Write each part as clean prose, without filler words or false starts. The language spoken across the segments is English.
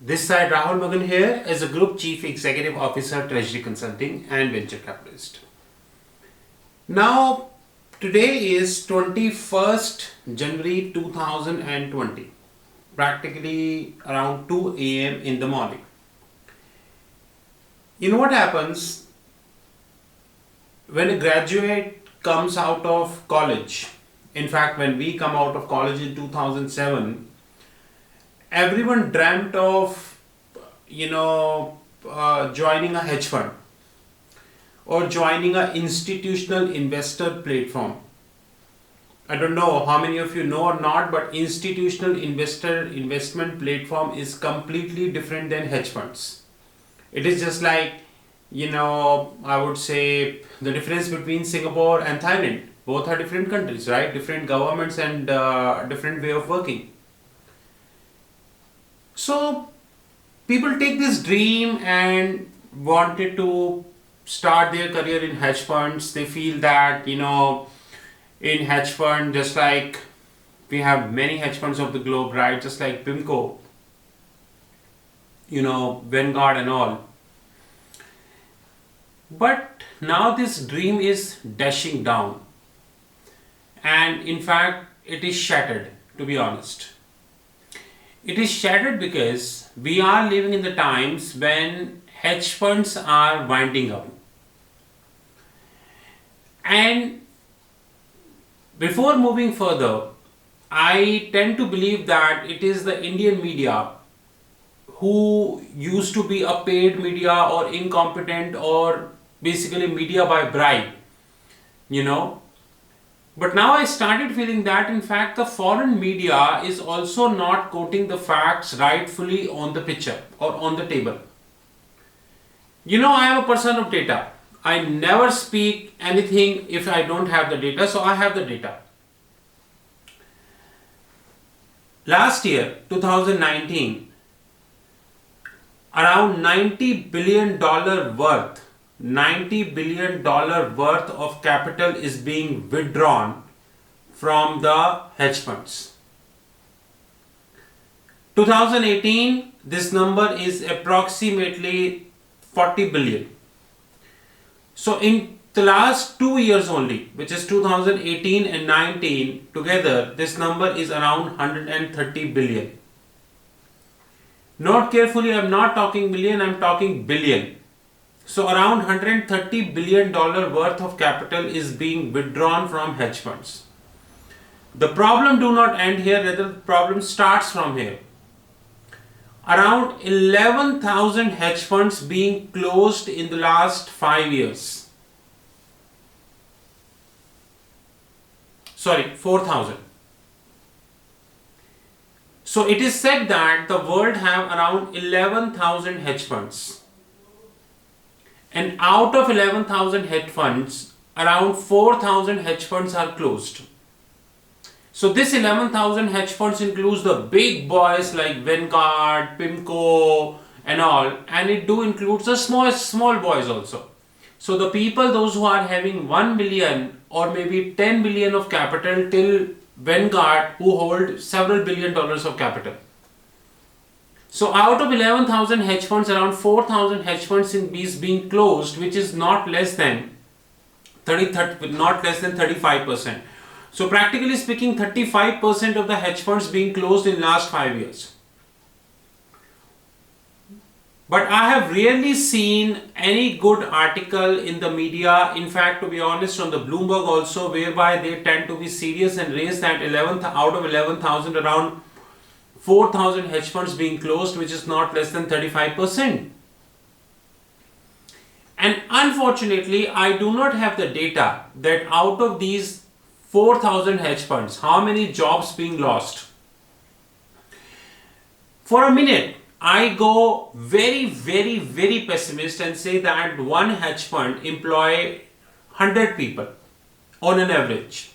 This side Rahul Magan here as a Group Chief Executive Officer, Treasury Consulting and Venture Capitalist. Now, today is 21st January 2020, practically around 2 a.m. in the morning. You know what happens when a graduate comes out of college? In fact, when we come out of college in 2007, everyone dreamt of joining a hedge fund or joining an institutional investor platform. I don't know how many of you know or not, but institutional investment platform is completely different than hedge funds. It is just like, I would say the difference between Singapore and Thailand. Both are different countries, right? Different governments and different way of working. So people take this dream and wanted to start their career in hedge funds. They feel that, in hedge fund, just like we have many hedge funds of the globe, right? Just like PIMCO, Vanguard and all. But now this dream is dashing down. And in fact, it is shattered, to be honest. It is shattered because we are living in the times when hedge funds are winding up. And before moving further, I tend to believe that it is the Indian media who used to be a paid media or incompetent or basically media by bribe, But now I started feeling that in fact the foreign media is also not quoting the facts rightfully on the picture or on the table. I am a person of data. I never speak anything if I don't have the data, so I have the data. Last year, 2019, around $90 billion worth of capital is being withdrawn from the hedge funds. 2018, this number is approximately 40 billion. So in the last 2 years only, which is 2018 and 19 together, this number is around 130 billion. Note carefully, I am not talking million, I am talking billion. So around $130 billion worth of capital is being withdrawn from hedge funds. The problem do not end here, rather the problem starts from here. Around 11,000 hedge funds being closed in the last 5 years. Sorry, 4,000. So it is said that the world have around 11,000 hedge funds. And out of 11,000 hedge funds, around 4,000 hedge funds are closed. So this 11,000 hedge funds includes the big boys like Vanguard, PIMCO and all, and it do includes the small boys also. So the people, those who are having 1 million or maybe 10 billion of capital till Vanguard, who hold several $billion of capital. So out of 11,000 hedge funds, around 4,000 hedge funds is being closed, which is not less than 35%. So practically speaking, 35% of the hedge funds being closed in last 5 years. But I have rarely seen any good article in the media, in fact to be honest on the Bloomberg also, whereby they tend to be serious and raise that out of 11,000 around 4,000 hedge funds being closed, which is not less than 35%. And unfortunately, I do not have the data that out of these 4,000 hedge funds, how many jobs being lost. For a minute, I go very, very, very pessimist and say that one hedge fund employ 100 people on an average.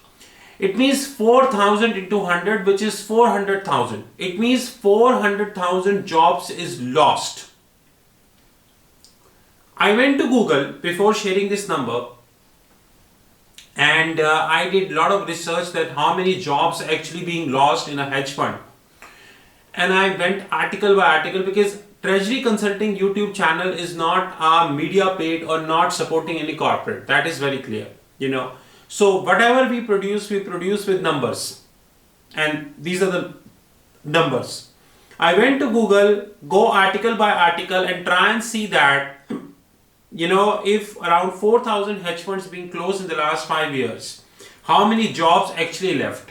It means 4,000 into 100, which is 400,000. It means 400,000 jobs is lost. I went to Google before sharing this number and I did a lot of research that how many jobs actually being lost in a hedge fund. and I went article by article, because Treasury Consulting YouTube channel is not a media paid or not supporting any corporate. That is very clear, you know. So whatever we produce with numbers, and these are the numbers. I went to Google, go article by article, and try and see that, you know, if around 4,000 hedge funds being closed in the last 5 years, how many jobs actually left.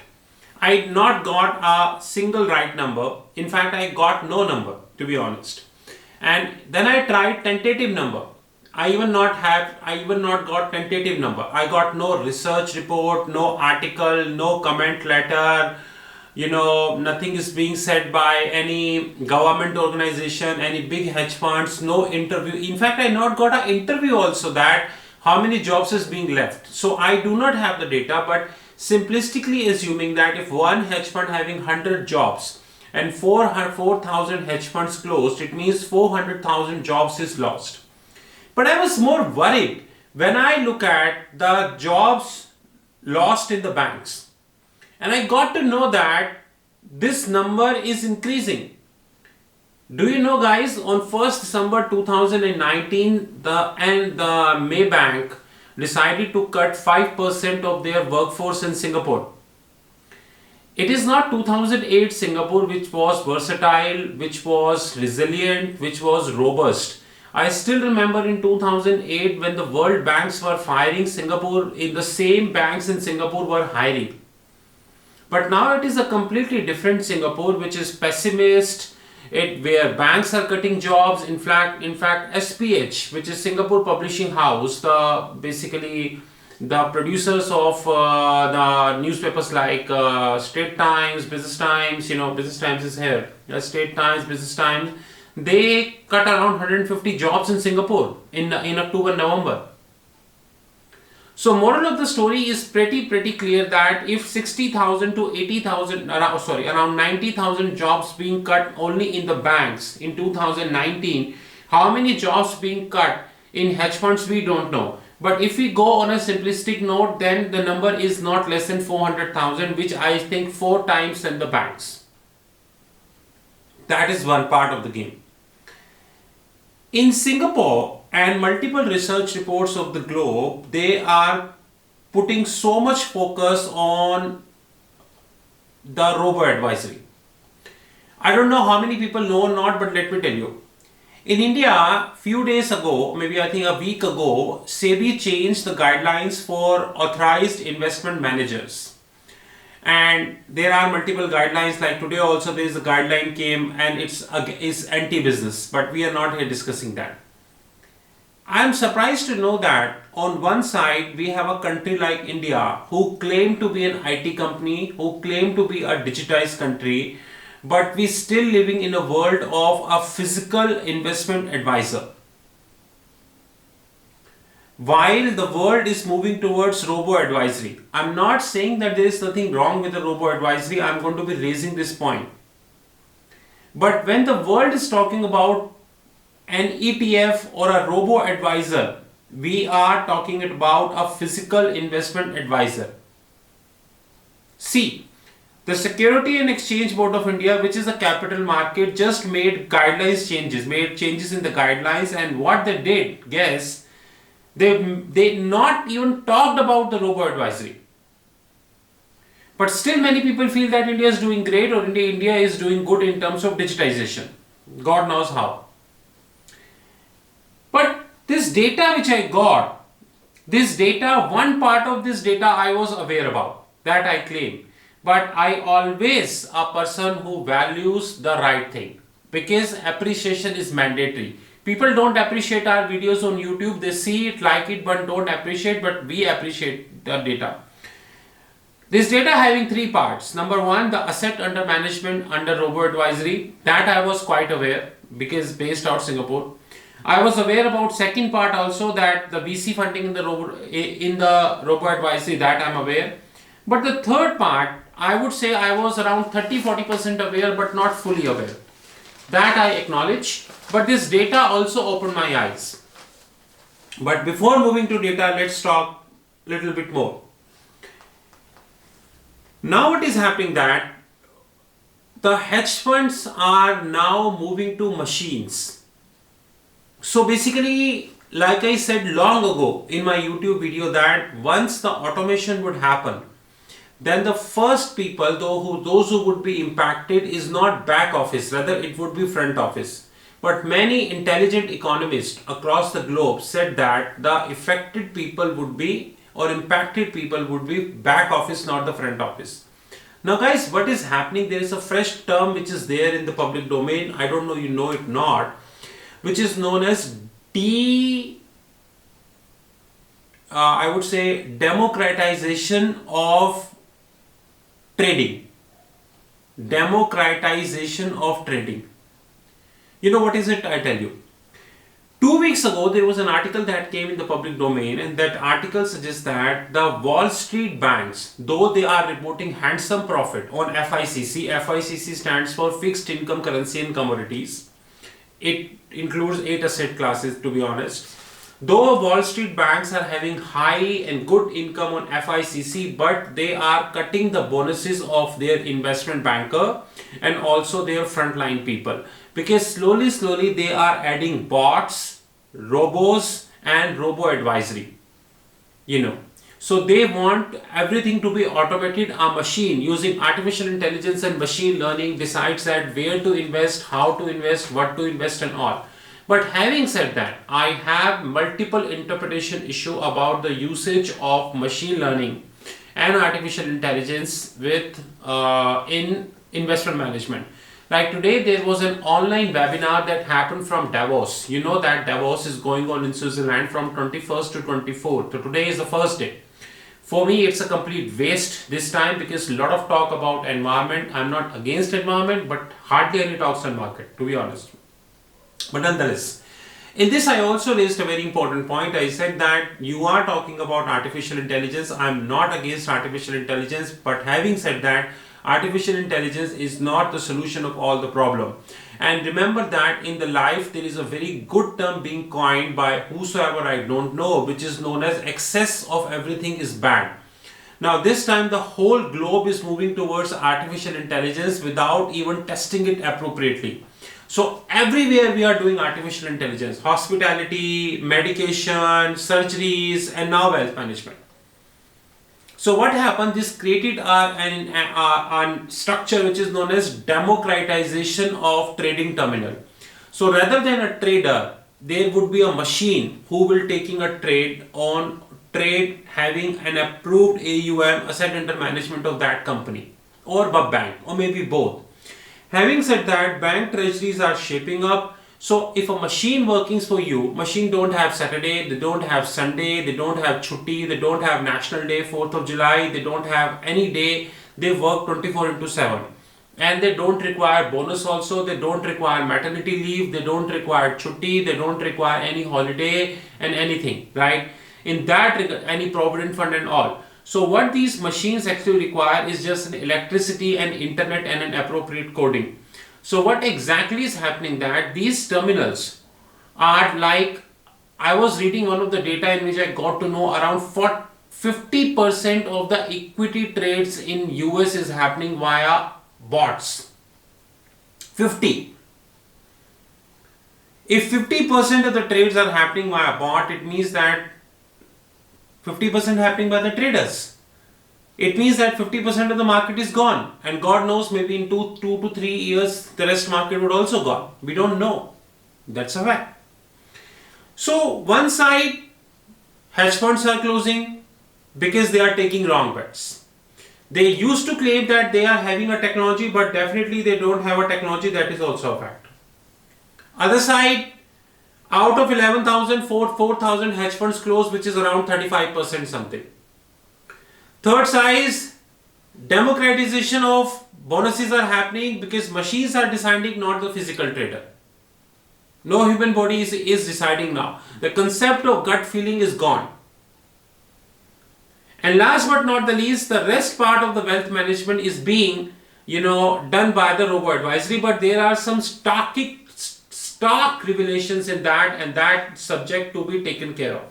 I not got a single right number. In fact, I got no number, to be honest. And then I tried tentative number. I even not got tentative number. I got no research report, no article, no comment letter. You know, nothing is being said by any government organization, any big hedge funds, no interview. In fact, I not got an interview also that how many jobs is being left. So I do not have the data, but simplistically assuming that if one hedge fund having 100 jobs and 4,000 hedge funds closed, it means 400,000 jobs is lost. But I was more worried when I look at the jobs lost in the banks. And I got to know that this number is increasing. Do you know, guys, on 1st December 2019, the Maybank decided to cut 5% of their workforce in Singapore. It is not 2008 Singapore which was versatile, which was resilient, which was robust. I still remember in 2008 when the world banks were firing Singapore, in the same banks in Singapore were hiring. But now it is a completely different Singapore, which is pessimist, where banks are cutting jobs. In fact, SPH, which is Singapore Publishing House, basically the producers of the newspapers like Straits Times, Business Times, you know, Business Times is here, Straits Times, Business Times, they cut around 150 jobs in Singapore in October, November. So moral of the story is pretty clear that if 60,000 to 80,000, around 90,000 jobs being cut only in the banks in 2019, how many jobs being cut in hedge funds we don't know. But if we go on a simplistic note, then the number is not less than 400,000, which I think 4 times than the banks. That is one part of the game. In Singapore, and multiple research reports of the globe, they are putting so much focus on the robo advisory. I don't know how many people know or not, but let me tell you. In India, few days ago, maybe I think a week ago, SEBI changed the guidelines for authorized investment managers. And there are multiple guidelines, like today also there is a guideline came and it's anti-business, but we are not here discussing that. I am surprised to know that on one side we have a country like India who claim to be an IT company, who claim to be a digitized country, but we still living in a world of a physical investment advisor. While the world is moving towards robo advisory, I'm not saying that there is nothing wrong with the robo advisory. I'm going to be raising this point. But when the world is talking about an ETF or a robo advisor, we are talking about a physical investment advisor. See, the Security and Exchange Board of India, which is a capital market, just made changes in the guidelines, and what they did, guess, they not even talked about the robo advisory. But still many people feel that India is doing great, or India is doing good in terms of digitization. God knows how. But this data which I got, one part of this data I was aware about, that I claim. But I always a person who values the right thing, because appreciation is mandatory. People don't appreciate our videos on YouTube. They see it, like it, but don't appreciate. But we appreciate the data. This data having 3 parts. Number 1, the asset under management under robo advisory. That I was quite aware, because based out Singapore. I was aware about second part also, that the VC funding in the robo advisory, that I am aware. But the third part, I would say I was around 30-40% aware, but not fully aware. That I acknowledge. But this data also opened my eyes. But before moving to data, let's talk a little bit more. Now what is happening that the hedge funds are now moving to machines. So basically, like I said long ago in my YouTube video, that once the automation would happen, then the first people, those who would be impacted is not back office, rather it would be front office. But many intelligent economists across the globe said that the affected people would be, or impacted people would be, back office, not the front office. Now guys, what is happening? There is a fresh term which is there in the public domain. I don't know you know it not, which is known as I would say democratization of trading. Democratization of trading. You know what is it? I tell you. 2 weeks ago, there was an article that came in the public domain, and that article suggests that the Wall Street banks, though they are reporting handsome profit on FICC, FICC stands for Fixed Income Currency and Commodities. It includes 8 asset classes, to be honest. Though Wall Street banks are having high and good income on FICC, but they are cutting the bonuses of their investment banker and also their frontline people, because slowly they are adding bots, robos and robo advisory, so they want everything to be automated. A machine using artificial intelligence and machine learning decides that where to invest, how to invest, what to invest and all. But having said that, I have multiple interpretation issue about the usage of machine learning and artificial intelligence in investment management. Like today, there was an online webinar that happened from Davos. You know that Davos is going on in Switzerland from 21st to 24th. So today is the first day. For me, it's a complete waste this time, because a lot of talk about environment. I'm not against environment, but hardly any talks on market, to be honest. But nonetheless, in this I also raised a very important point. I said that you are talking about artificial intelligence. I'm not against artificial intelligence, but having said that, artificial intelligence is not the solution of all the problem. And remember that in the life there is a very good term being coined by whosoever I don't know, which is known as excess of everything is bad. Now this time the whole globe is moving towards artificial intelligence without even testing it appropriately. So everywhere we are doing artificial intelligence: hospitality, medication, surgeries, and now wealth management. So what happened? This created a structure which is known as democratization of trading terminal. So rather than a trader, there would be a machine who will taking a trade having an approved AUM, asset under management, of that company or a bank, or maybe both. Having said that, bank treasuries are shaping up. So if a machine working for you, machine don't have Saturday, they don't have Sunday, they don't have chutti, they don't have National Day, 4th of July, they don't have any day, they work 24/7. And they don't require bonus also, they don't require maternity leave, they don't require chutti, they don't require any holiday and anything, right? In that regard, any provident fund and all. So what these machines actually require is just an electricity and internet and an appropriate coding. So what exactly is happening, that these terminals are like, I was reading one of the data in which I got to know around 50% of the equity trades in US is happening via bots. 50. If 50% of the trades are happening via bot, it means that 50% happening by the traders. It means that 50% of the market is gone, and God knows, maybe in 2 to 3 years the rest market would also gone. We don't know. That's a fact. So one side, hedge funds are closing because they are taking wrong bets. They used to claim that they are having a technology, but definitely they don't have a technology. That is also a fact. Other side, out of 11,000, 4,000 hedge funds closed, which is around 35% something. Third side, democratization of bonuses are happening because machines are deciding, not the physical trader. No human body is deciding now. The concept of gut feeling is gone. And last but not the least, the rest part of the wealth management is being, done by the robo advisory, but there are some stark revelations in that, and that subject to be taken care of.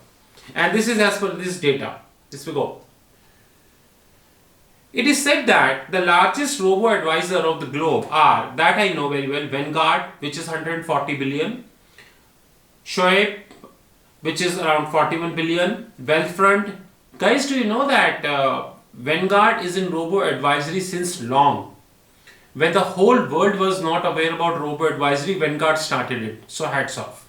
And this is as per this data. This we go. It is said that the largest robo-advisor of the globe are, that I know very well, Vanguard, which is 140 billion, Shoaib, which is around 41 billion, Wealthfront. Guys, do you know that Vanguard is in robo-advisory since long? When the whole world was not aware about robo-advisory, Vanguard started it. So hats off.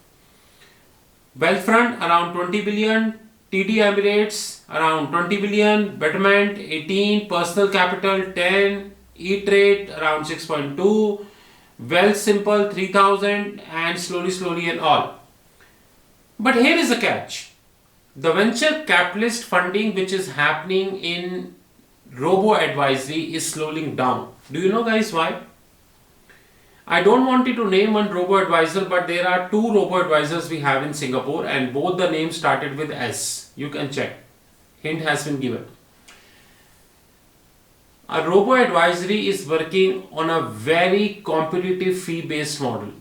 Wealthfront around 20 billion, TD Emirates around 20 billion, Betterment 18, Personal Capital 10, E-Trade around 6.2, Wealth Simple 3000, and slowly and all. But here is a catch. The venture capitalist funding which is happening in robo-advisory is slowing down. Do you know, guys, why? I don't want you to name one robo-advisor, but there are two robo-advisors we have in Singapore, and both the names started with S. You can check. Hint has been given. A robo-advisory is working on a very competitive fee-based model.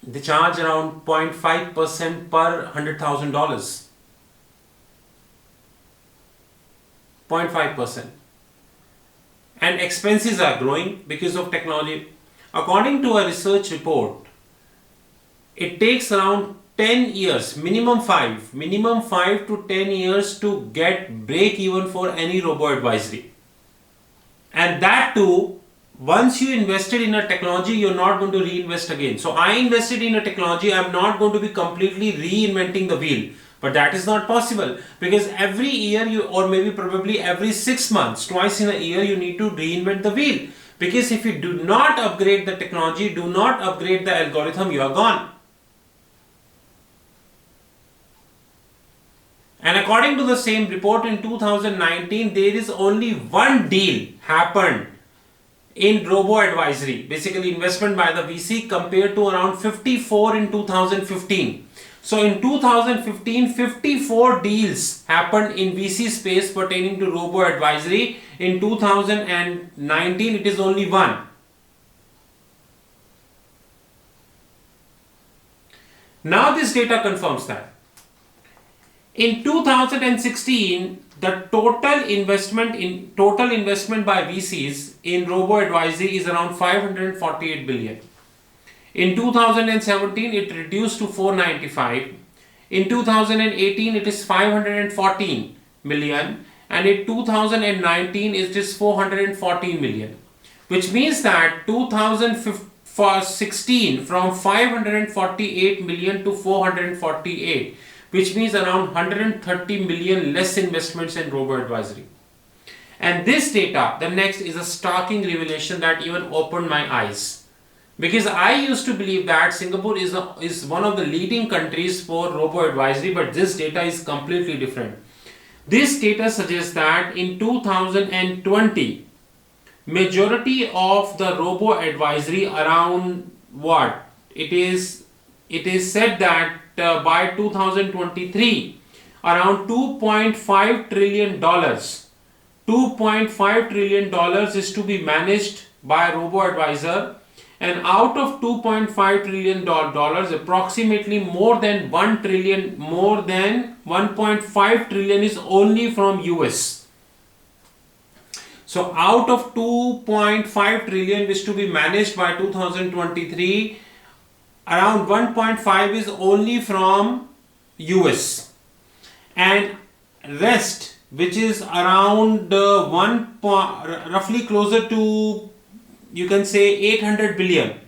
They charge around 0.5% per $100,000. 0.5%. And expenses are growing because of technology. According to a research report, it takes around 10 years, minimum 5 to 10 years to get break even for any robo-advisory. And that too, once you invested in a technology, you're not going to reinvest again. So I invested in a technology, I'm not going to be completely reinventing the wheel. But that is not possible, because every year you, or maybe probably every 6 months, twice in a year, you need to reinvent the wheel. Because if you do not upgrade the technology, do not upgrade the algorithm, you are gone. And according to the same report, in 2019, there is only one deal happened in robo-advisory, basically investment by the VC, compared to around 54 in 2015. So in 2015, 54 deals happened in VC space pertaining to robo-advisory. In 2019, it is only one. Now this data confirms that. In 2016, the total investment by VCs in robo-advisory is around 548 billion. In 2017, it reduced to 495. In 2018, it is 514 million. And in 2019, it is 414 million. Which means that 2016 from 548 million to 448. Which means around 130 million less investments in robo-advisory. And this data, the next, is a starking revelation that even opened my eyes. Because I used to believe that Singapore is one of the leading countries for robo-advisory, but this data is completely different. This data suggests that in 2020, majority of the robo-advisory around what? It is said that by 2023, around $2.5 trillion, $2.5 trillion is to be managed by a robo-advisor. And out of $2.5 trillion, approximately more than 1 trillion, more than 1.5 trillion is only from US. So out of 2.5 trillion is to be managed by 2023, around 1.5 is only from US. And rest, which is around roughly closer to, you can say, 800 billion.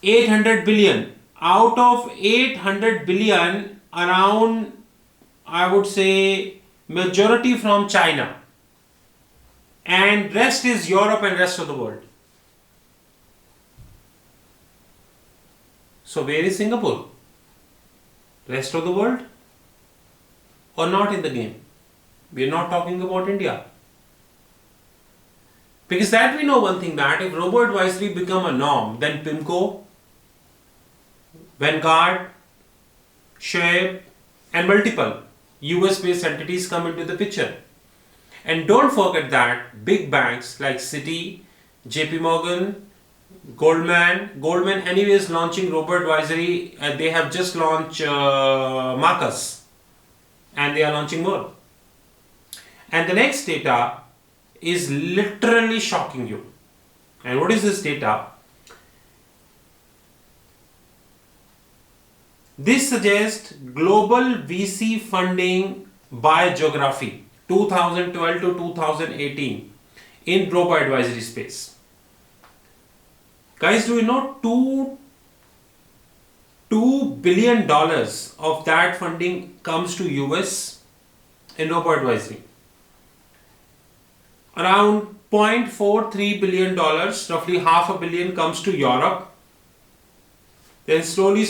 800 billion. Out of 800 billion, around, I would say, majority from China. And rest is Europe and rest of the world. So where is Singapore? Rest of the world? Or not in the game? We are not talking about India. Because that we know one thing, that if robo-advisory become a norm, then PIMCO, Vanguard, Shoaib, and multiple US-based entities come into the picture. And don't forget that big banks like Citi, JP Morgan, Goldman anyways launching robo-advisory. They have just launched Marcus, and they are launching more. And the next data is literally shocking you. And what is this data? This suggests global VC funding by geography 2012 to 2018 in Robo advisory space. Guys, do you know $2 billion of that funding comes to US in Robo advisory? Around $0.43 billion, roughly half a billion, comes to Europe. Then slowly,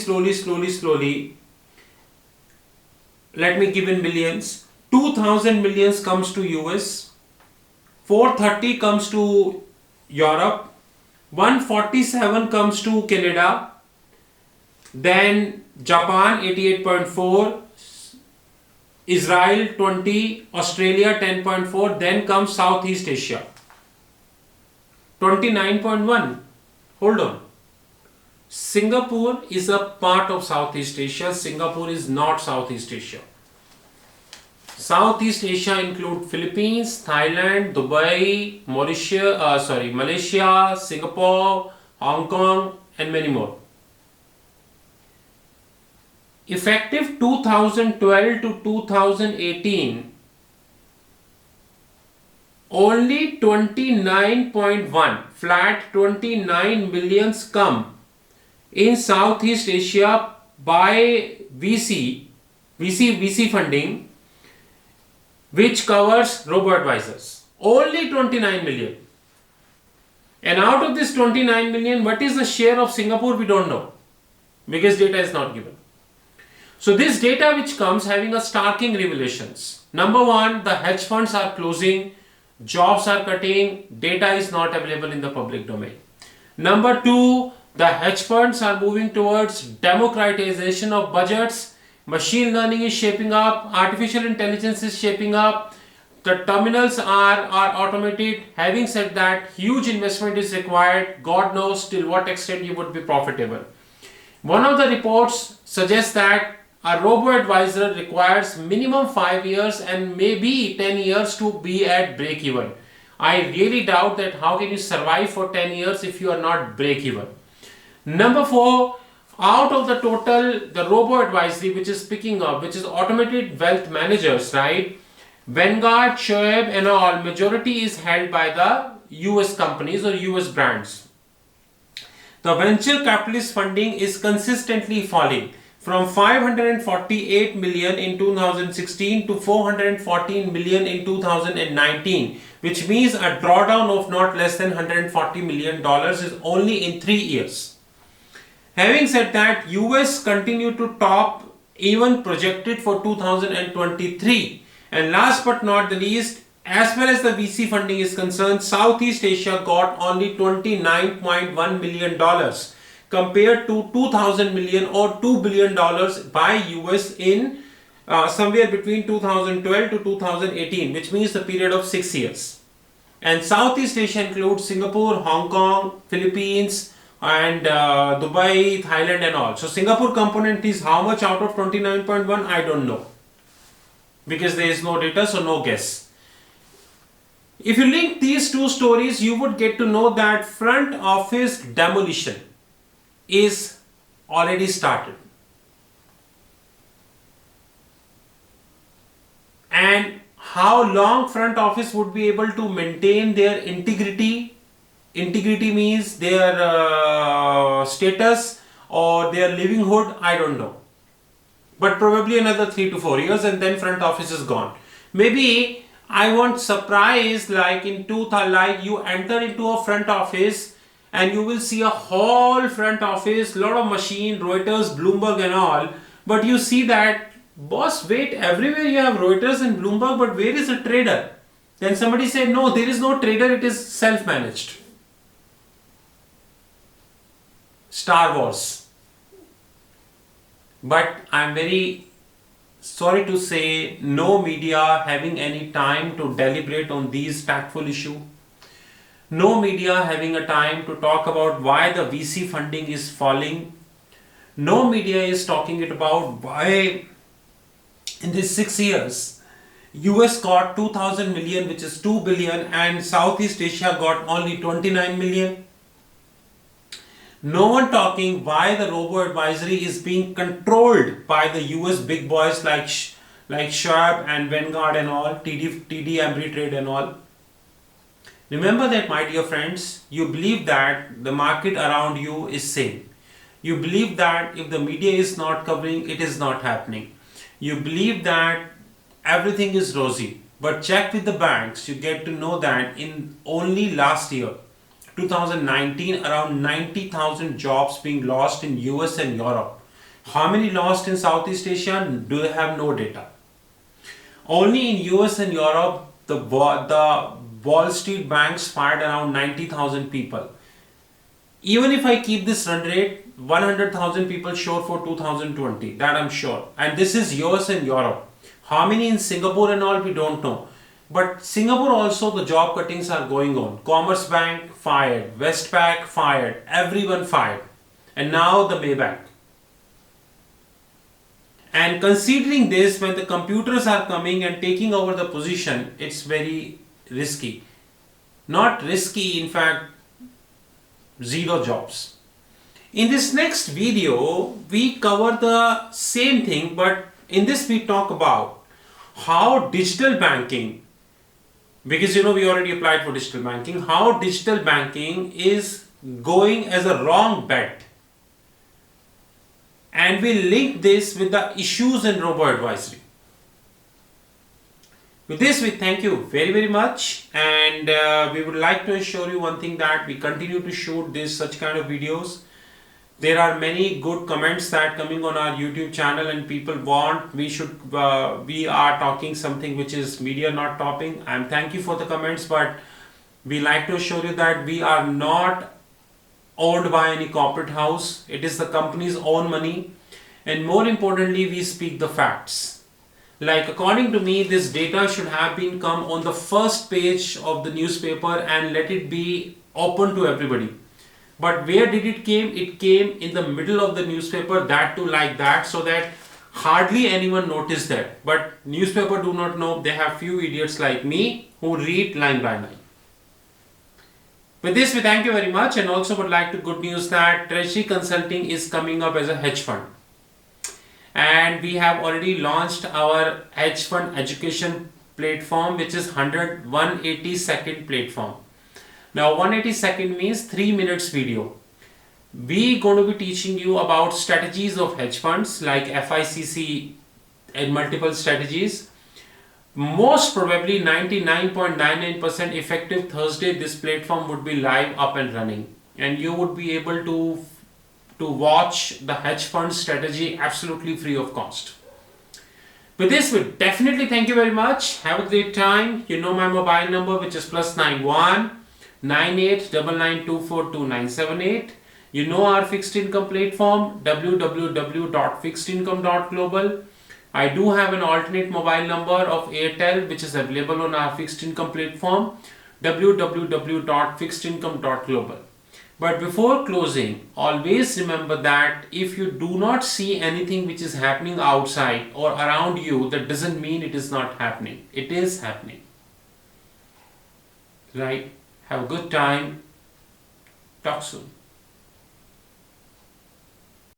let me give in millions. 2000 millions comes to US, 430 comes to Europe, 147 comes to Canada, then Japan 88.4, Israel 20, Australia 10.4, then comes Southeast Asia 29.1. Hold on. Singapore is a part of Southeast Asia. Singapore is not Southeast Asia. Southeast Asia include Philippines, Thailand, Dubai, Malaysia, Singapore, Hong Kong, and many more. Effective 2012 to 2018, only 29.1 flat 29 millions come in Southeast Asia by VC funding, which covers robo-advisors. Only 29 million. And out of this 29 million, what is the share of Singapore? We don't know, because data is not given. So this data which comes having a starking revelations. Number one, the hedge funds are closing, jobs are cutting, data is not available in the public domain. Number two, the hedge funds are moving towards democratization of budgets. Machine learning is shaping up. Artificial intelligence is shaping up. The terminals are automated. Having said that, huge investment is required. God knows till what extent you would be profitable. One of the reports suggests that a robo-advisor requires minimum 5 years and maybe 10 years to be at break-even. I really doubt that how can you survive for 10 years if you are not break-even. Number four, out of the total, the robo-advisory which is picking up, which is automated wealth managers, right? Vanguard, Shoaib and all, majority is held by the US companies or US brands. The venture capitalist funding is consistently falling from 548 million in 2016 to 414 million in 2019, which means a drawdown of not less than $140 million is only in 3 years. Having said that, US continue to top, even projected for 2023. And last but not the least, as far as the VC funding is concerned, Southeast Asia got only $29.1 million compared to 2,000 million or $2 billion by US in somewhere between 2012 to 2018, which means the period of 6 years. And Southeast Asia includes Singapore, Hong Kong, Philippines, and Dubai, Thailand and all. So Singapore component is how much out of 29.1? I don't know, because there is no data, so no guess. If you link these two stories, you would get to know that front office demolition is already started. And how long front office would be able to maintain their integrity? Integrity means their status or their livelihood, I don't know. But probably another 3 to 4 years and then front office is gone. Maybe I want surprise like like you enter into a front office and you will see a whole front office, lot of machine, Reuters, Bloomberg and all. But you see that, boss, wait, everywhere you have Reuters and Bloomberg, but where is the trader? Then somebody said, no, there is no trader, it is self-managed. Star Wars. But I'm very sorry to say, no media having any time to deliberate on these tactful issues. No media having a time to talk about why the VC funding is falling. No media is talking about why in these 6 years US got 2000 million, which is 2 billion, and Southeast Asia got only 29 million. No one talking why the robo advisory is being controlled by the US big boys like Schwab and Vanguard and all, TD Ameritrade and all. Remember that, my dear friends, you believe that the market around you is same. You believe that if the media is not covering, it is not happening. You believe that everything is rosy. But check with the banks, you get to know that in only last year, 2019, around 90,000 jobs being lost in US and Europe. How many lost in Southeast Asia? Do they have no data? Only in US and Europe, the Wall Street banks fired around 90,000 people. Even if I keep this run rate, 100,000 people sure for 2020, that I'm sure. And this is US and Europe. How many in Singapore and all, we don't know. But Singapore also, the job cuttings are going on. Commerce Bank fired, Westpac fired, everyone fired. And now the Maybank. And considering this, when the computers are coming and taking over the position, it's very risky. Not risky, in fact, zero jobs. In this next video, we cover the same thing, but in this we talk about how digital banking, because we already applied for digital banking, how digital banking is going as a wrong bet. And we link this with the issues in robo advisory. With this, we thank you very, very much, and we would like to assure you one thing, that we continue to shoot such kind of videos. There are many good comments that coming on our YouTube channel, and people want we are talking something which is media not topping. And thank you for the comments, but we like to assure you that we are not owned by any corporate house. It is the company's own money, and more importantly, we speak the facts. Like, according to me, this data should have been come on the first page of the newspaper and let it be open to everybody. But where did it came? It came in the middle of the newspaper, that too like that, so that hardly anyone noticed that. But newspaper do not know. They have few idiots like me who read line by line. With this, we thank you very much, and also would like to good news that Treasury Consulting is coming up as a hedge fund. And we have already launched our hedge fund education platform, which is 180-second platform. Now 180-second means 3 minutes video. We going to be teaching you about strategies of hedge funds like FICC and multiple strategies. Most probably 99.99% effective Thursday, this platform would be live, up and running, and you would be able to watch the hedge fund strategy absolutely free of cost. With this, we definitely thank you very much. Have a great time. You know my mobile number, which is +91 9899242978. You know our fixed income platform, www.fixedincome.global. I do have an alternate mobile number of Airtel, which is available on our fixed income platform, www.fixedincome.global. But before closing, always remember that if you do not see anything which is happening outside or around you, that doesn't mean it is not happening. It is happening. Right? Have a good time. Talk soon.